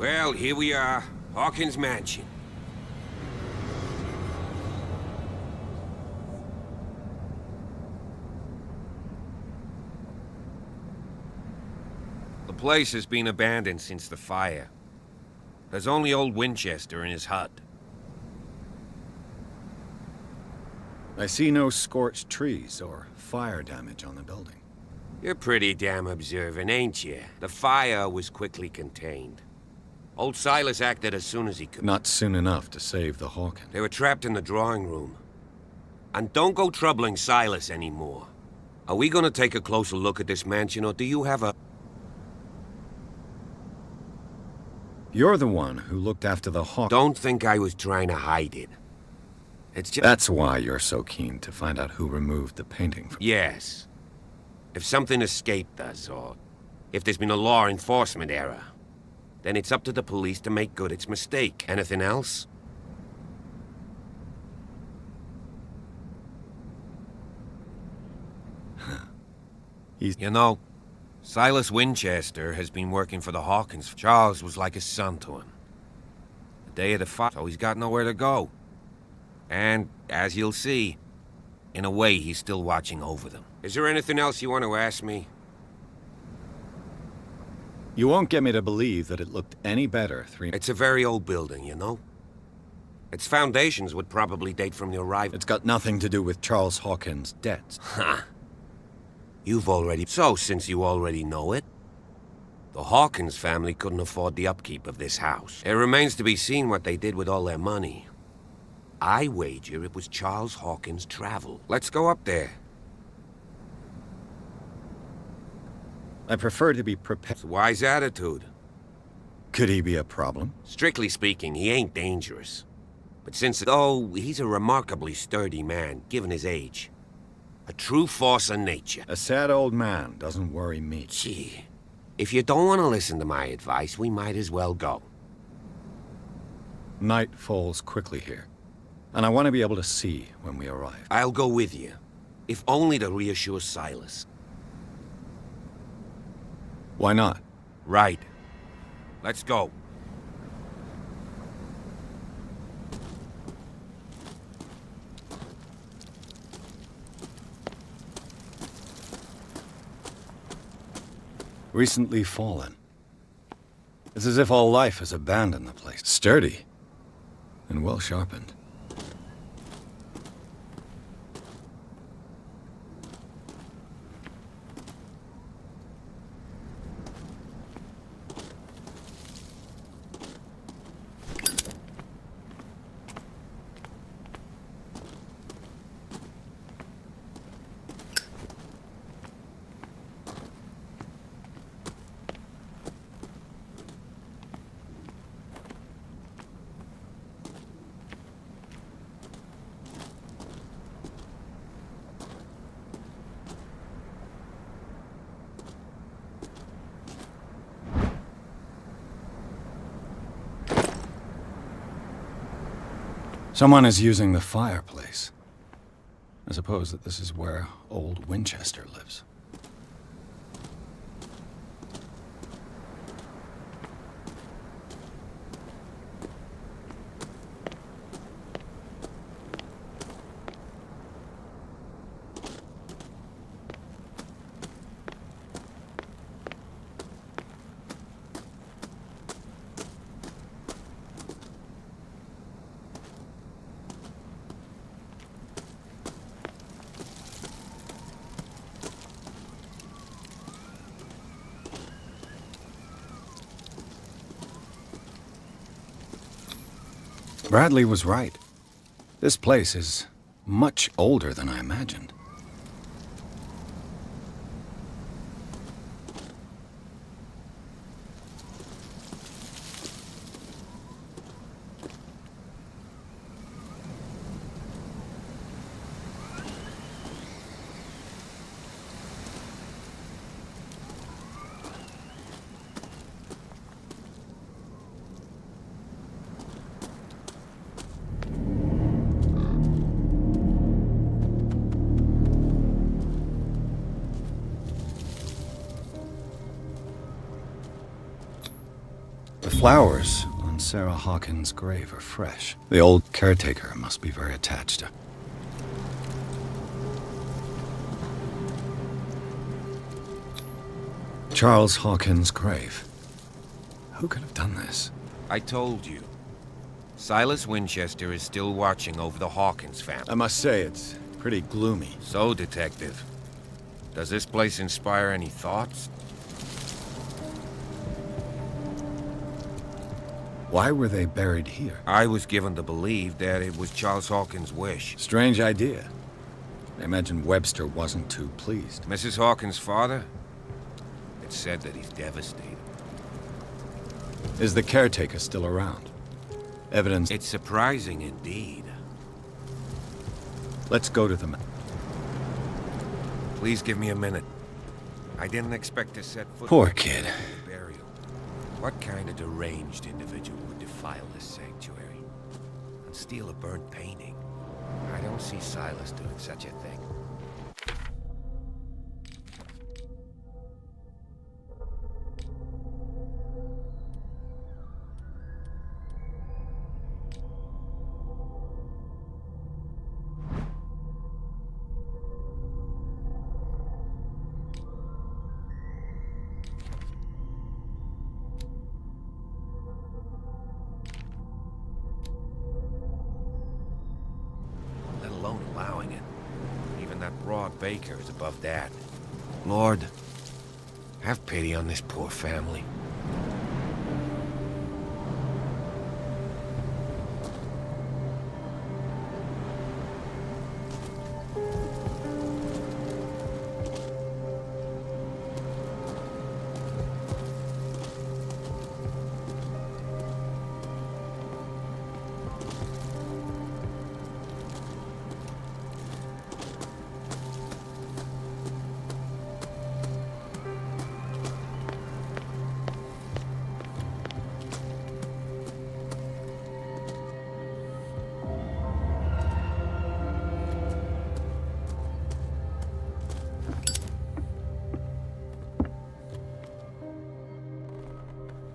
Well, here we are. Hawkins Mansion. The place has been abandoned since the fire. There's only old Winchester in his hut. I see no scorched trees or fire damage on the building. You're pretty damn observant, ain't you? The fire was quickly contained. Old Silas acted as soon as he could. Not soon enough to save the Hawkins. They were trapped in the drawing room. And don't go troubling Silas anymore. Are we gonna take a closer look at this mansion, or do you have a... You're the one who looked after the Hawkins. Don't think I was trying to hide it. It's just... That's why you're so keen to find out who removed the painting from... Yes. If something escaped us, or if there's been a law enforcement error, then it's up to the police to make good its mistake. Anything else? You know, Silas Winchester has been working for the Hawkins. Charles was like a son to him. The day of the fire, so he's got nowhere to go. And, as you'll see, in a way, he's still watching over them. Is there anything else you want to ask me? You won't get me to believe that it looked any better It's a very old building, you know? Its foundations would probably date from the arrival. It's got nothing to do with Charles Hawkins' debts. Huh. You've already... So, since you already know it, the Hawkins family couldn't afford the upkeep of this house. It remains to be seen what they did with all their money. I wager it was Charles Hawkins' travel. Let's go up there. I prefer to be prepared. It's a wise attitude. Could he be a problem? Strictly speaking, he ain't dangerous. But though he's a remarkably sturdy man, given his age. A true force of nature. A sad old man doesn't worry me. Gee, if you don't want to listen to my advice, we might as well go. Night falls quickly here, and I want to be able to see when we arrive. I'll go with you, if only to reassure Silas. Why not? Right. Let's go. Recently fallen. It's as if all life has abandoned the place. Sturdy and well sharpened. Someone is using the fireplace. I suppose that this is where old Winchester lives. Bradley was right. This place is much older than I imagined. flowers on Sarah Hawkins' grave are fresh. The old caretaker must be very attached to... Charles Hawkins' grave. Who could have done this? I told you. Silas Winchester is still watching over the Hawkins family. I must say, it's pretty gloomy. So, Detective, does this place inspire any thoughts? Why were they buried here? I was given to believe that it was Charles Hawkins' wish. Strange idea. I imagine Webster wasn't too pleased. Mrs. Hawkins' father? It's said that he's devastated. Is the caretaker still around? Evidence... It's surprising indeed. Let's go to the... Please give me a minute. I didn't expect to set foot... Poor kid. Burial. What kind of deranged individual would defile this sanctuary and steal a burnt painting? I don't see Silas doing such a thing. Allowing it. Even that broad baker is above that. Lord, have pity on this poor family.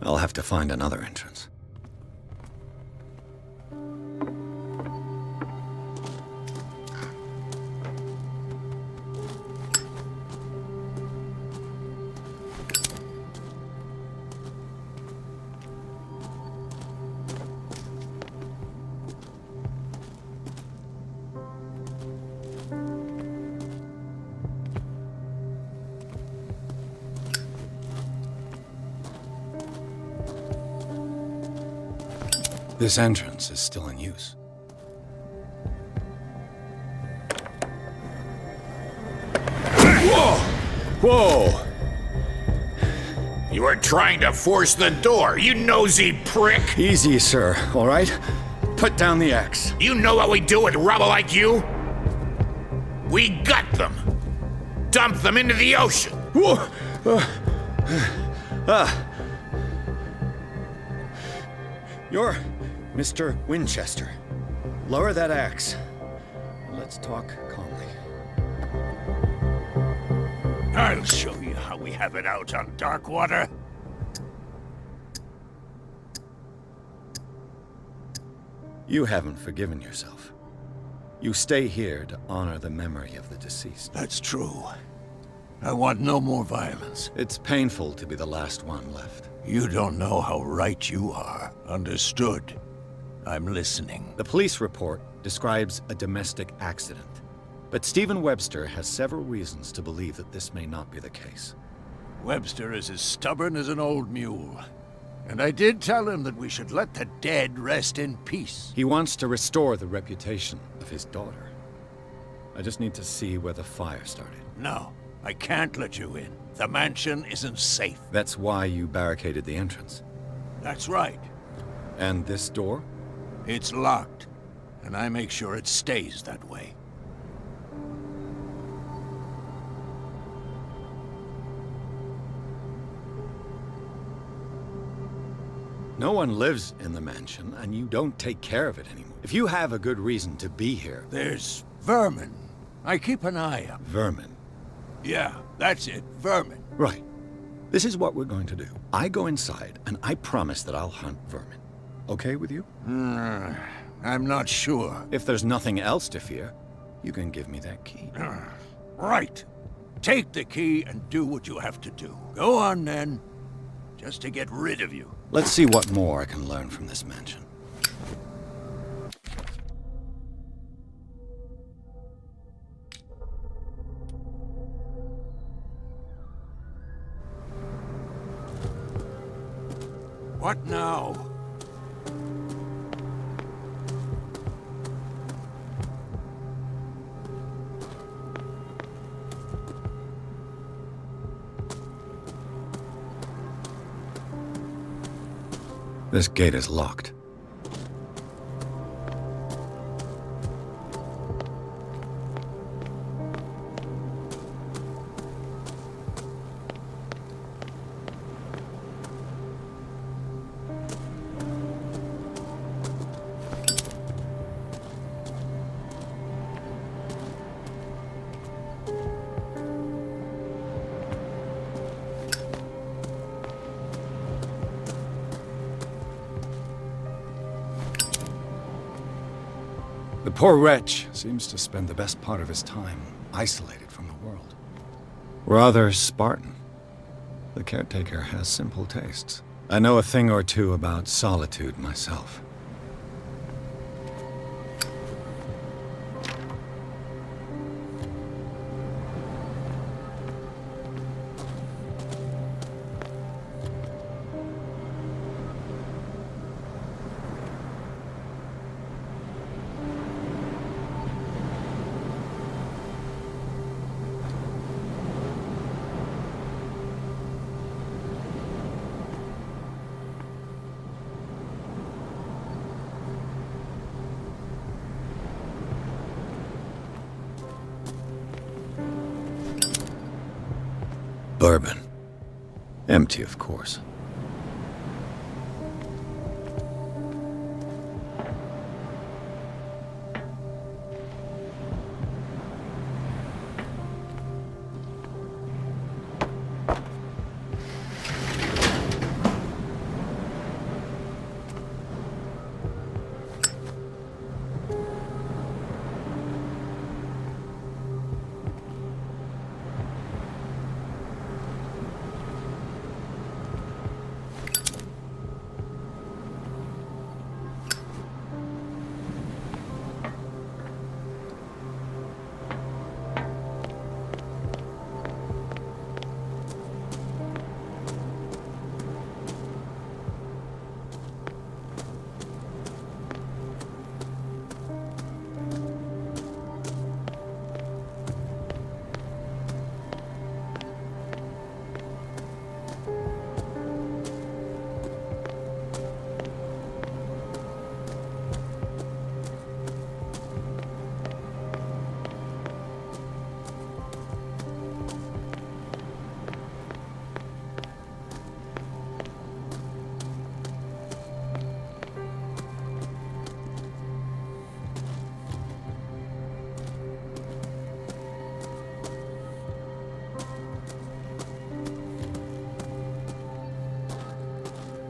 I'll have to find another entrance. This entrance is still in use. Whoa! Whoa! You were trying to force the door, you nosy prick! Easy, sir, all right? Put down the axe. You know what we do with rubble like you? We gut them. Dump them into the ocean. Whoa! You're Mr. Winchester. Lower that axe. Let's talk calmly. I'll show you how we have it out on Darkwater. You haven't forgiven yourself. You stay here to honor the memory of the deceased. That's true. I want no more violence. It's painful to be the last one left. You don't know how right you are. Understood. I'm listening. The police report describes a domestic accident, but Stephen Webster has several reasons to believe that this may not be the case. Webster is as stubborn as an old mule. And I did tell him that we should let the dead rest in peace. He wants to restore the reputation of his daughter. I just need to see where the fire started. No, I can't let you in. The mansion isn't safe. That's why you barricaded the entrance. That's right. And this door? It's locked, and I make sure it stays that way. No one lives in the mansion, and you don't take care of it anymore. If you have a good reason to be here... There's vermin. I keep an eye out. Vermin? Yeah, that's it, vermin. Right. This is what we're going to do. I go inside, and I promise that I'll hunt vermin. Okay with you? I'm not sure. If there's nothing else to fear, you can give me that key. Right. Take the key and do what you have to do. Go on, then. Just to get rid of you. Let's see what more I can learn from this mansion. What now? This gate is locked. The poor wretch seems to spend the best part of his time isolated from the world. Rather Spartan. The caretaker has simple tastes. I know a thing or two about solitude myself. Bourbon. Empty, of course.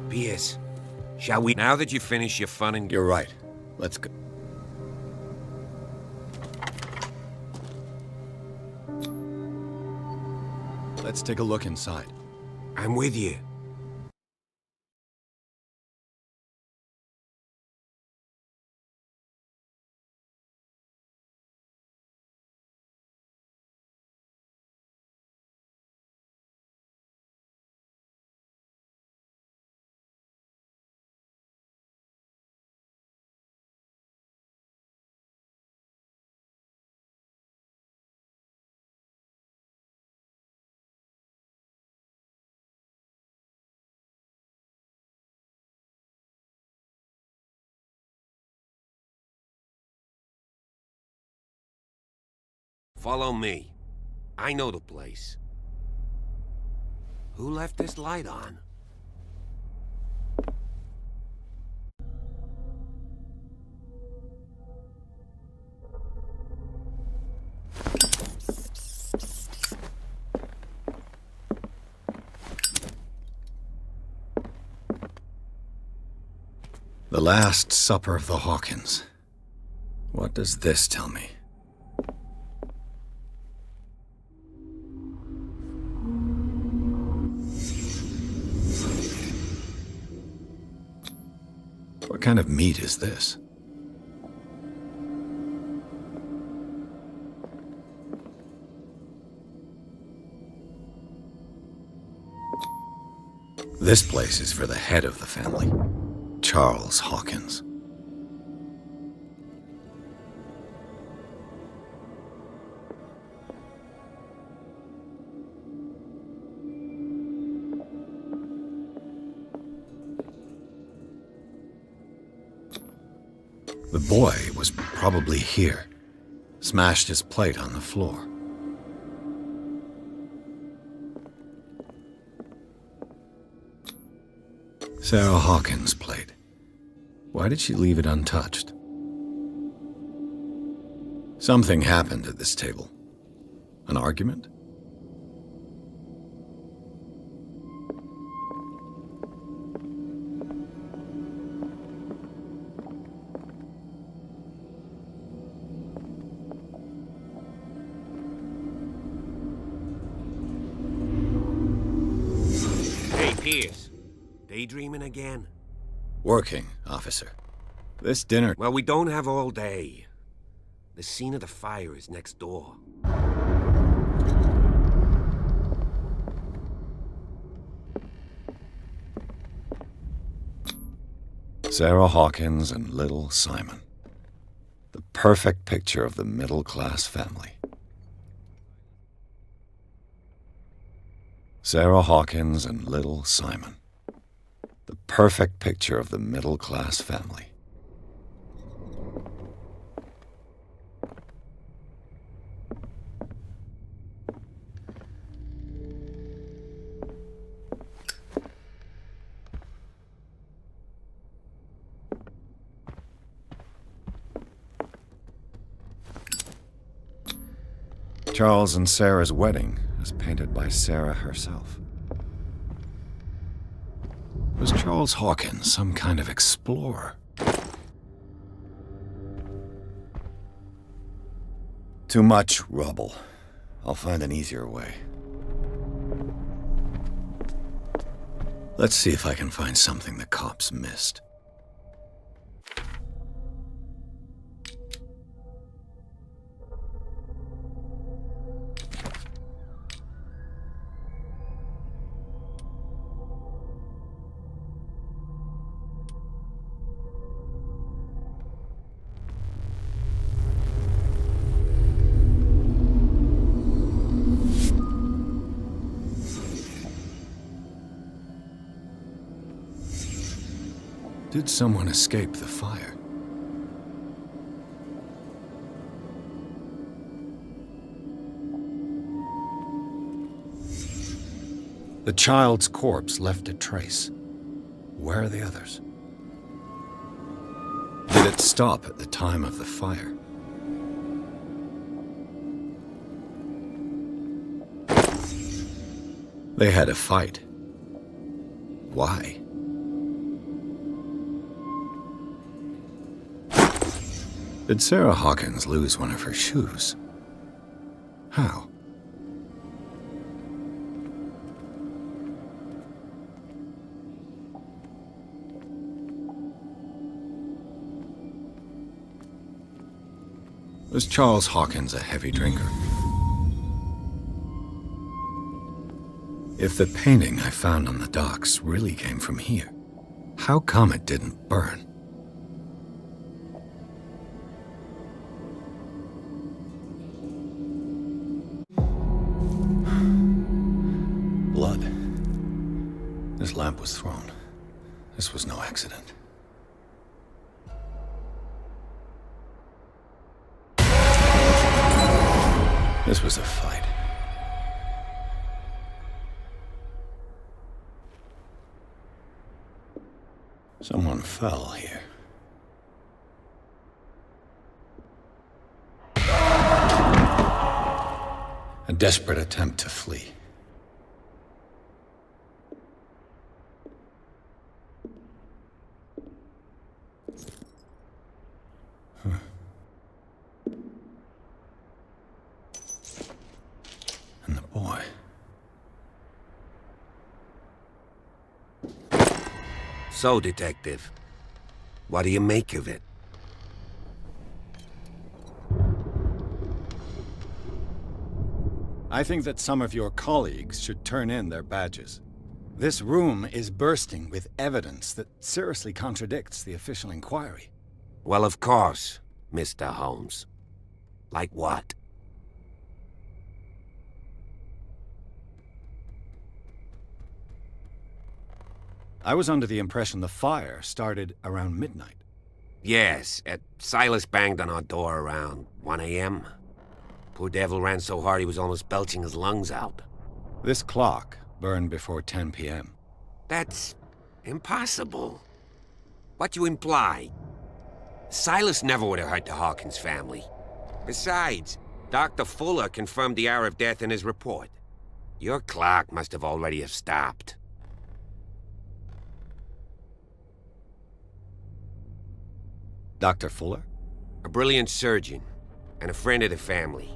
Piers, shall we? Now that you've finished your fun and... You're right. Let's go. Let's take a look inside. I'm with you. Follow me. I know the place. Who left this light on? The Last Supper of the Hawkins. What does this tell me? What kind of meat is this? This place is for the head of the family, Charles Hawkins. The boy was probably here, smashed his plate on the floor. Sarah Hawkins' plate. Why did she leave it untouched? Something happened at this table. An argument? Hey, Pierce. Daydreaming again? Working, officer. This dinner... Well, we don't have all day. The scene of the fire is next door. Sarah Hawkins and little Simon. The perfect picture of the middle-class family. Sarah Hawkins and little Simon. The perfect picture of the middle-class family. Charles and Sarah's wedding is painted by Sarah herself. Was Charles Hawkins some kind of explorer? Too much rubble. I'll find an easier way. Let's see if I can find something the cops missed. Did someone escape the fire? The child's corpse left a trace. Where are the others? Did it stop at the time of the fire? They had a fight. Why? Did Sarah Hawkins lose one of her shoes? How? Was Charles Hawkins a heavy drinker? If the painting I found on the docks really came from here, how come it didn't burn? Blood. This lamp was thrown. This was no accident. This was a fight. Someone fell here. A desperate attempt to flee. So, Detective, what do you make of it? I think that some of your colleagues should turn in their badges. This room is bursting with evidence that seriously contradicts the official inquiry. Well, of course, Mr. Holmes. Like what? I was under the impression the fire started around midnight. Yes, Silas banged on our door around 1 a.m. Poor devil ran so hard he was almost belching his lungs out. This clock burned before 10 p.m. That's impossible. What you imply? Silas never would have hurt the Hawkins family. Besides, Dr. Fuller confirmed the hour of death in his report. Your clock must have already have stopped. Dr. Fuller? A brilliant surgeon, and a friend of the family.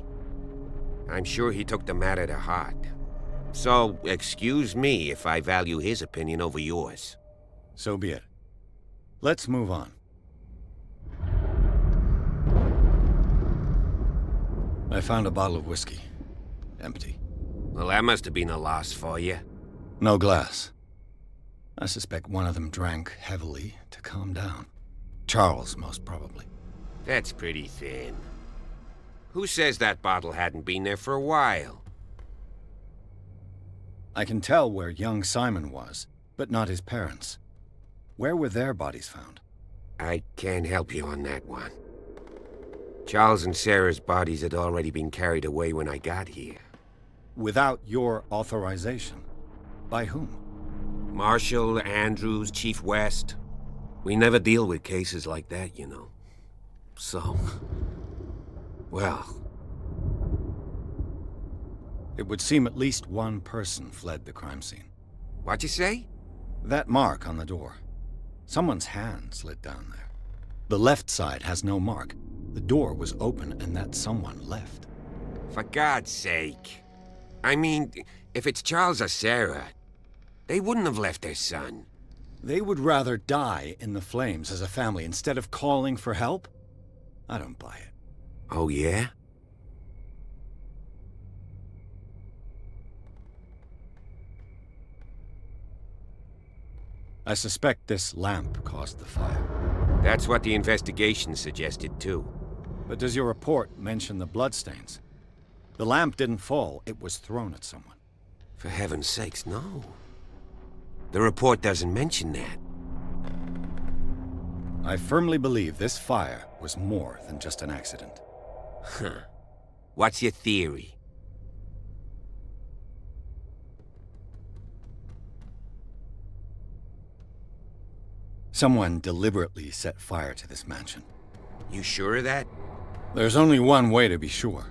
I'm sure he took the matter to heart. So, excuse me if I value his opinion over yours. So be it. Let's move on. I found a bottle of whiskey. Empty. Well, that must have been a loss for you. No glass. I suspect one of them drank heavily to calm down. Charles, most probably. That's pretty thin. Who says that bottle hadn't been there for a while? I can tell where young Simon was, but not his parents. Where were their bodies found? I can't help you on that one. Charles and Sarah's bodies had already been carried away when I got here. Without your authorization? By whom? Marshall, Andrews, Chief West. We never deal with cases like that, you know. So... well... It would seem at least one person fled the crime scene. What'd you say? That mark on the door. Someone's hand slid down there. The left side has no mark. The door was open and that someone left. For God's sake. I mean, if it's Charles or Sarah, they wouldn't have left their son. They would rather die in the flames as a family instead of calling for help? I don't buy it. Oh, yeah? I suspect this lamp caused the fire. That's what the investigation suggested, too. But does your report mention the bloodstains? The lamp didn't fall, it was thrown at someone. For heaven's sakes, no. The report doesn't mention that. I firmly believe this fire was more than just an accident. Huh. What's your theory? Someone deliberately set fire to this mansion. You sure of that? There's only one way to be sure.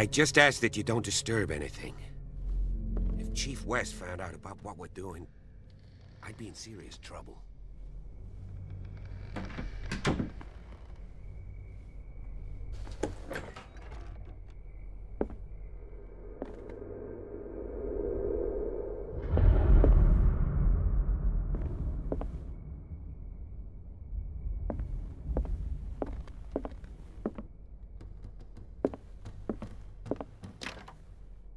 I just ask that you don't disturb anything. If Chief West found out about what we're doing, I'd be in serious trouble.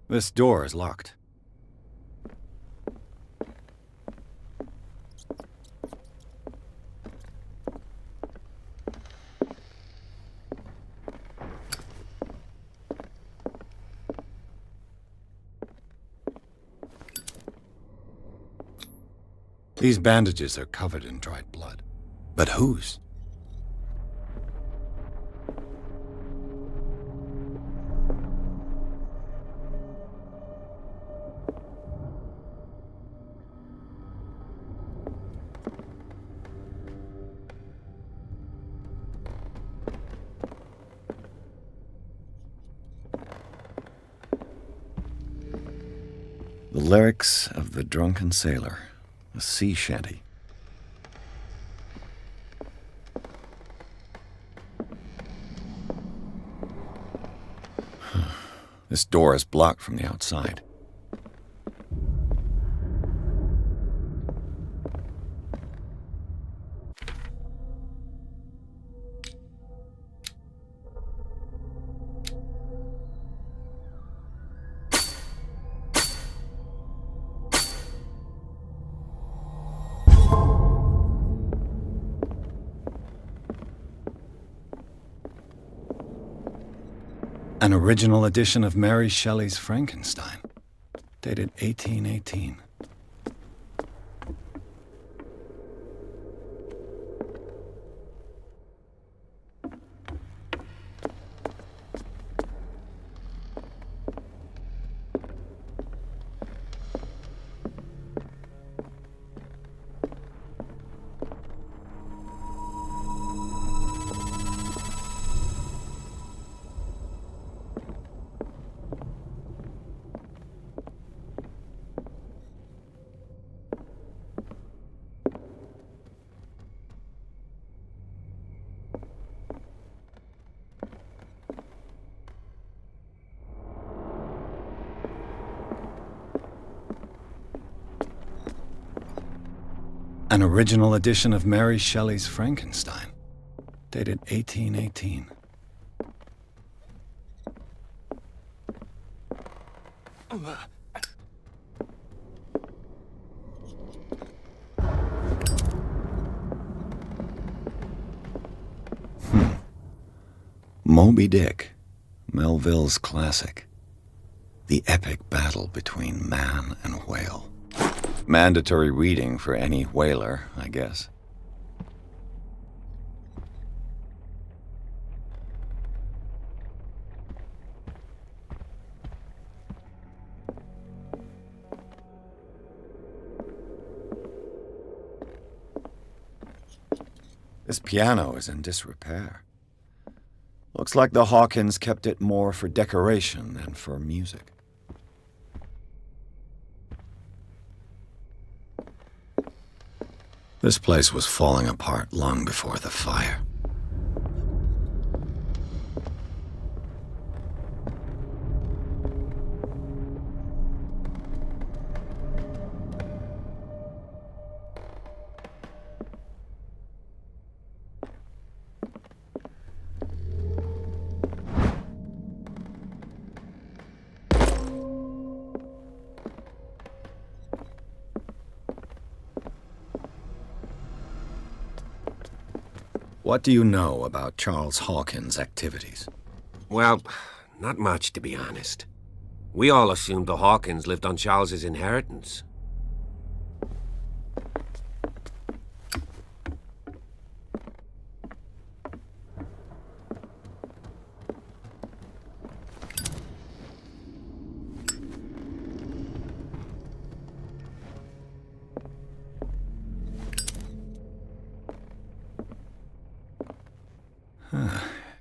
This door is locked. These bandages are covered in dried blood. But whose? The lyrics of the drunken sailor. A sea shanty. This door is blocked from the outside. An original edition of Mary Shelley's Frankenstein, dated 1818. An original edition of Mary Shelley's Frankenstein, dated 1818. Moby Dick, Melville's classic. The epic battle between man and whale. Mandatory reading for any whaler, I guess. This piano is in disrepair. Looks like the Hawkins kept it more for decoration than for music. This place was falling apart long before the fire. What do you know about Charles Hawkins' activities? Well, not much, to be honest. We all assumed the Hawkins lived on Charles's inheritance.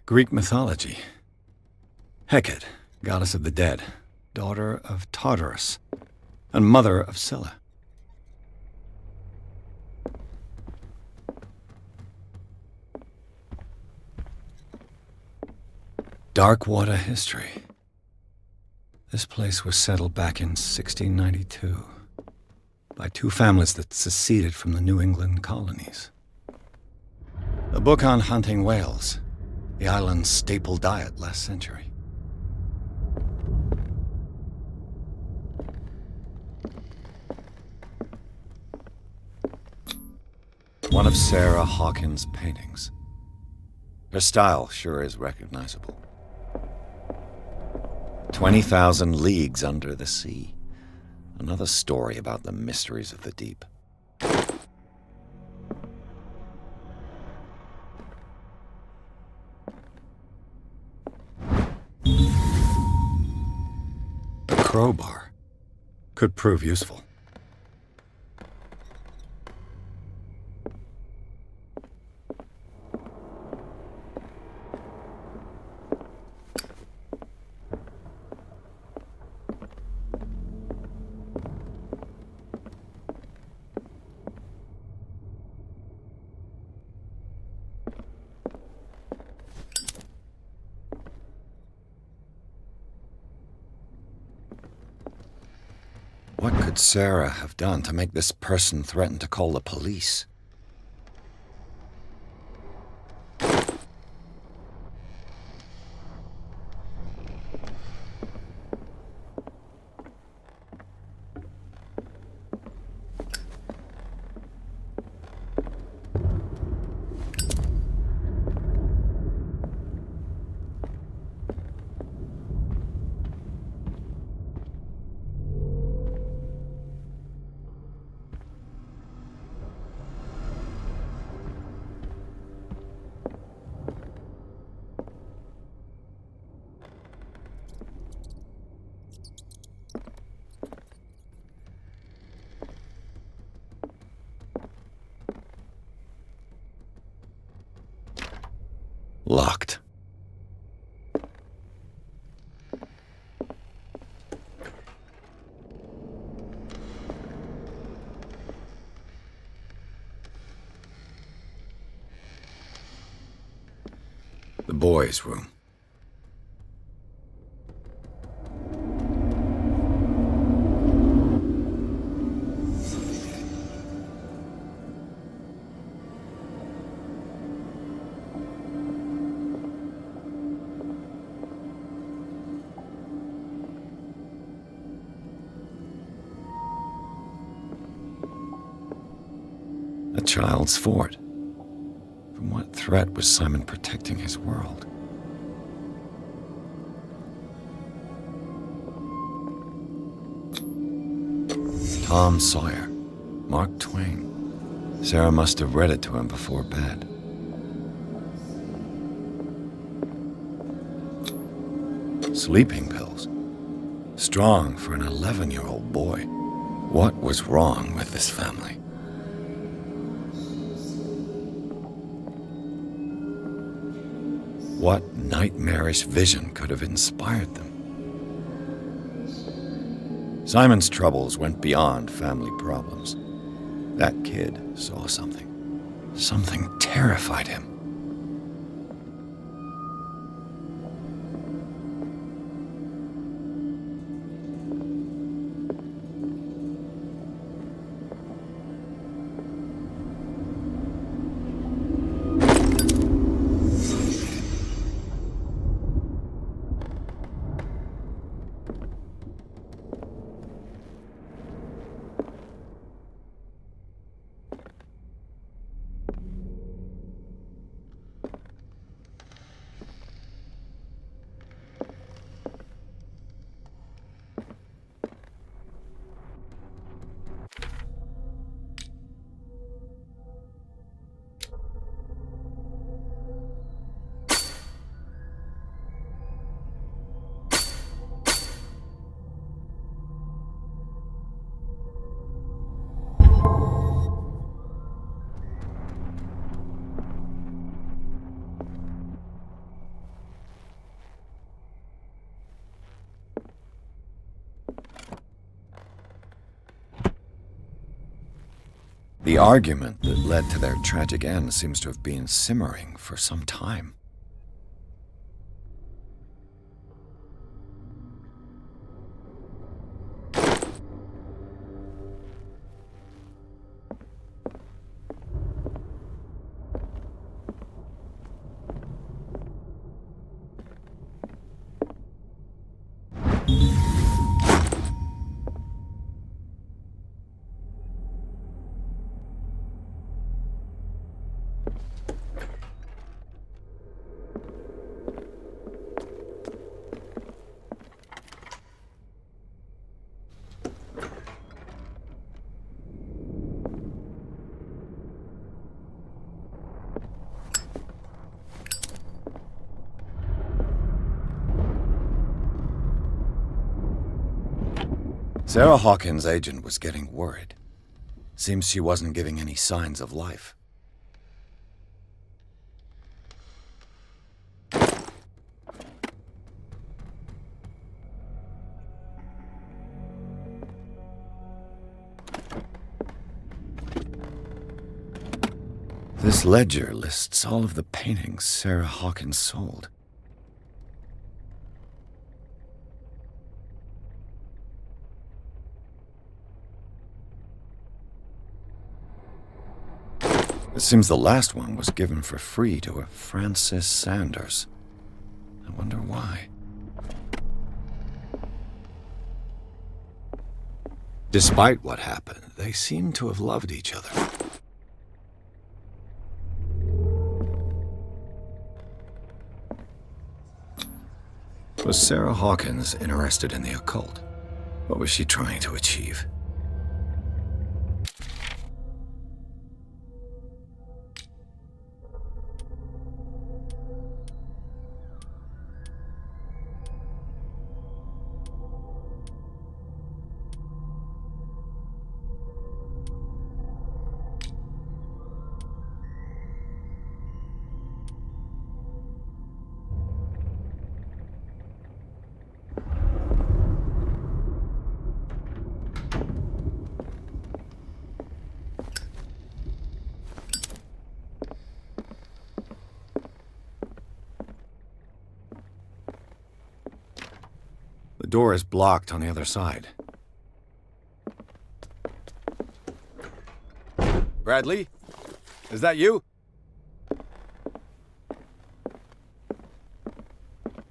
Greek mythology. Hecate, goddess of the dead, daughter of Tartarus, and mother of Scylla. Dark water history. This place was settled back in 1692 by two families that seceded from the New England colonies. A book on hunting whales, the island's staple diet last century. One of Sarah Hawkins' paintings. Her style sure is recognizable. 20,000 Leagues Under the Sea. Another story about the mysteries of the deep. A crowbar could prove useful. What could Sarah have done to make this person threaten to call the police? Locked. The boys' room. A child's fort. From what threat was Simon protecting his world? Tom Sawyer, Mark Twain. Sarah must have read it to him before bed. Sleeping pills. Strong for an 11-year-old boy. What was wrong with this family? What nightmarish vision could have inspired them? Simon's troubles went beyond family problems. That kid saw something. Something terrified him. The argument that led to their tragic end seems to have been simmering for some time. Sarah Hawkins' agent was getting worried. Seems she wasn't giving any signs of life. This ledger lists all of the paintings Sarah Hawkins sold. It seems the last one was given for free to a Francis Sanders. I wonder why. Despite what happened, they seem to have loved each other. Was Sarah Hawkins interested in the occult? What was she trying to achieve? The door is blocked on the other side. Bradley? Is that you?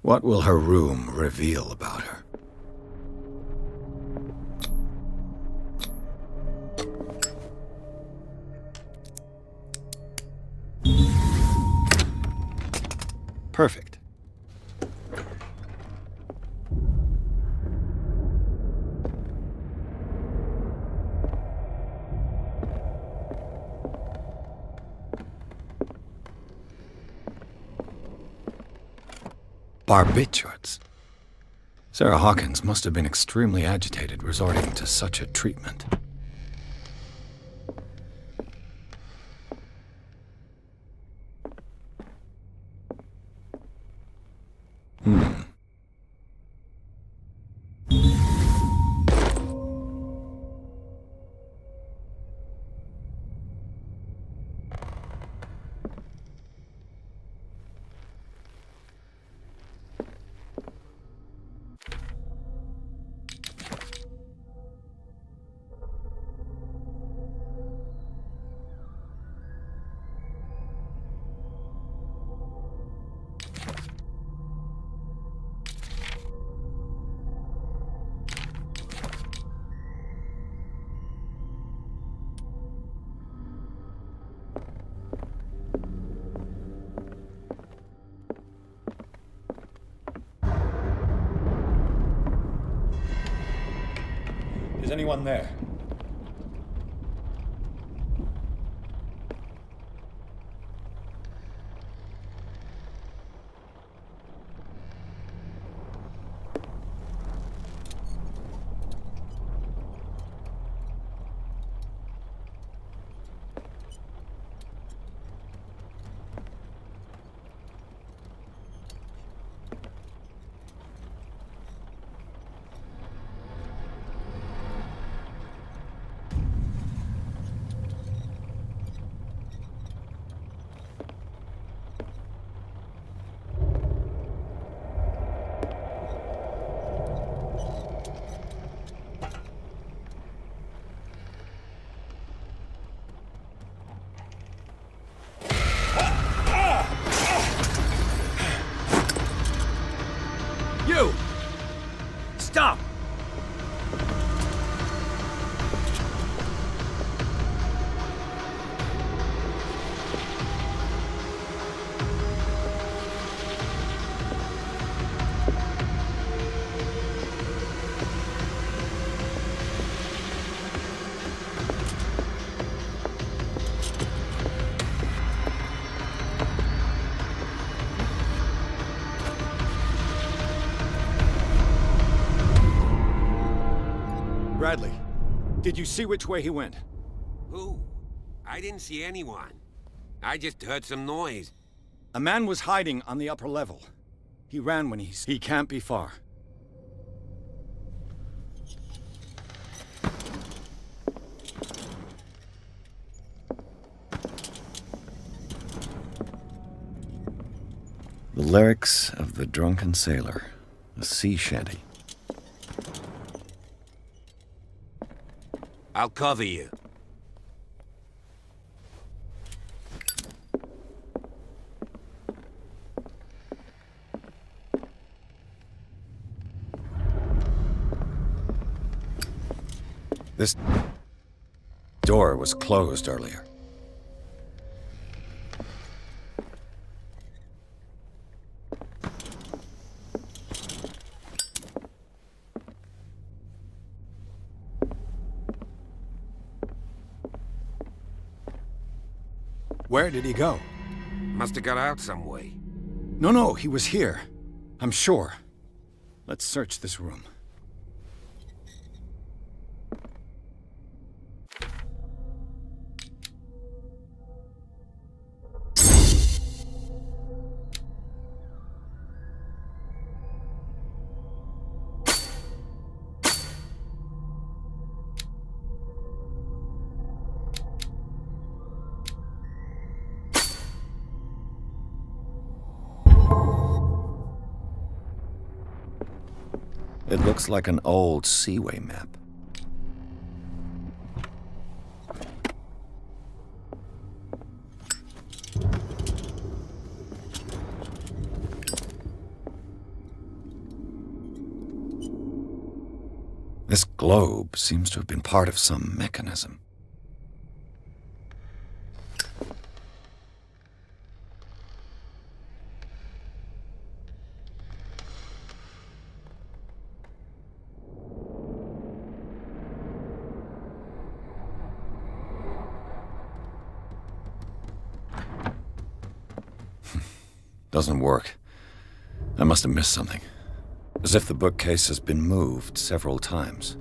What will her room reveal about her? Perfect. Barbiturates. Sarah Hawkins must have been extremely agitated resorting to such a treatment. Is anyone there? You! Stop! Bradley, did you see which way he went? Who? I didn't see anyone. I just heard some noise. A man was hiding on the upper level. He ran when he can't be far. The lyrics of the drunken sailor, a sea shanty. I'll cover you. This door was closed earlier. Where did he go? Must have got out some way. No, he was here. I'm sure. Let's search this room. It looks like an old seaway map. This globe seems to have been part of some mechanism. Doesn't work. I must have missed something. As if the bookcase has been moved several times.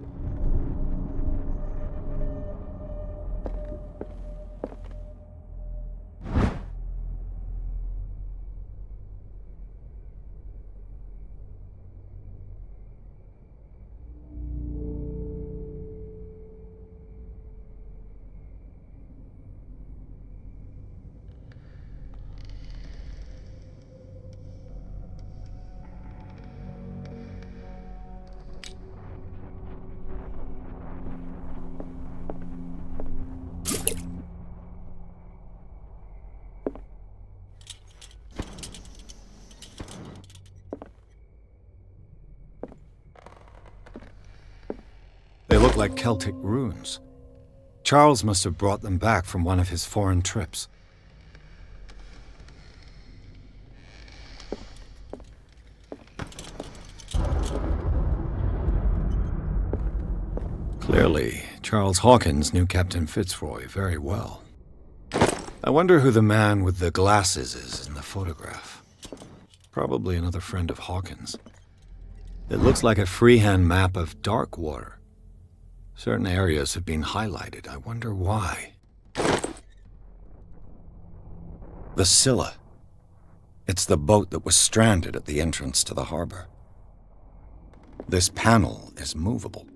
They look like Celtic runes. Charles must have brought them back from one of his foreign trips. Clearly, Charles Hawkins knew Captain Fitzroy very well. I wonder who the man with the glasses is in the photograph. Probably another friend of Hawkins. It looks like a freehand map of Darkwater. Certain areas have been highlighted. I wonder why. The Scylla. It's the boat that was stranded at the entrance to the harbor. This panel is movable.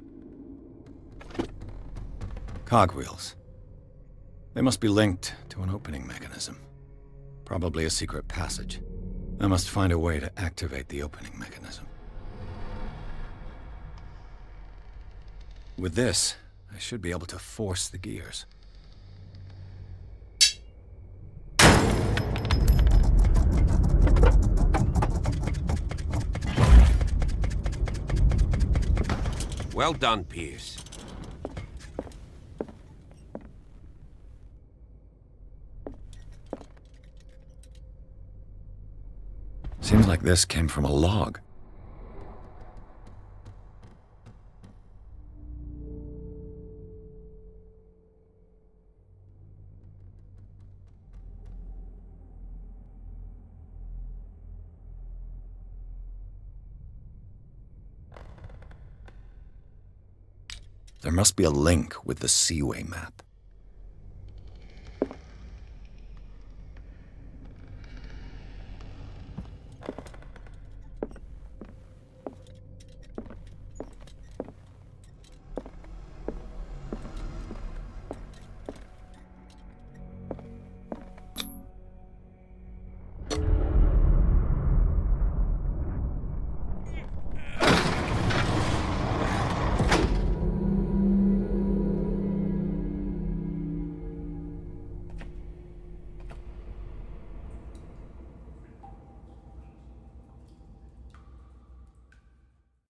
Cogwheels. They must be linked to an opening mechanism. Probably a secret passage. I must find a way to activate the opening mechanism. With this, I should be able to force the gears. Well done, Pierce. Seems like this came from a log. There must be a link with the Seaway map.